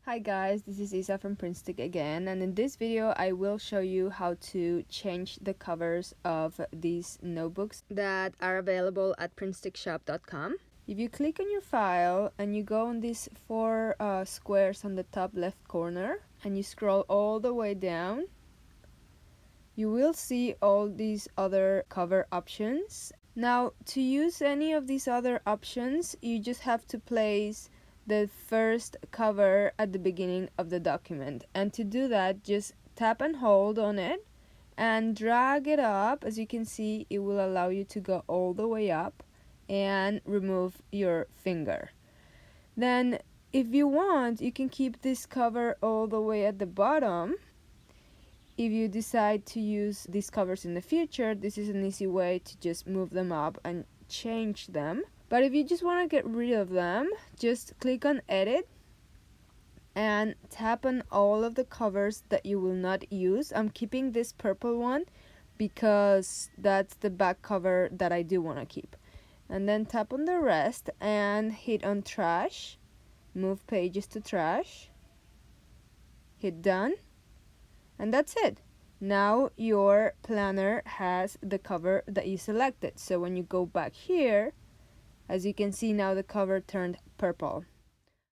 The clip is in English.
Hi guys, this is Isa from PrintStick again, and in this video I will show you how to change the covers of these notebooks that are available at printstickshop.com. If you click on your file and you go on these four squares on the top left corner and you scroll all the way down, you will see all these other cover options. Now, to use any of these other options, you just have to place the first cover at the beginning of the document, and to do that just tap and hold on it and drag it up. As you can see, it will allow you to go all the way up and remove your finger. Then if you want, you can keep this cover all the way at the bottom. If you decide to use these covers in the future, this is an easy way to just move them up and change them. But if you just want to get rid of them, just click on edit and tap on all of the covers that you will not use. I'm keeping this purple one because that's the back cover that I do want to keep. And then tap on the rest and hit on trash, move pages to trash, hit done, and that's it. Now your planner has the cover that you selected. So when you go back here, as you can see, now the cover turned purple.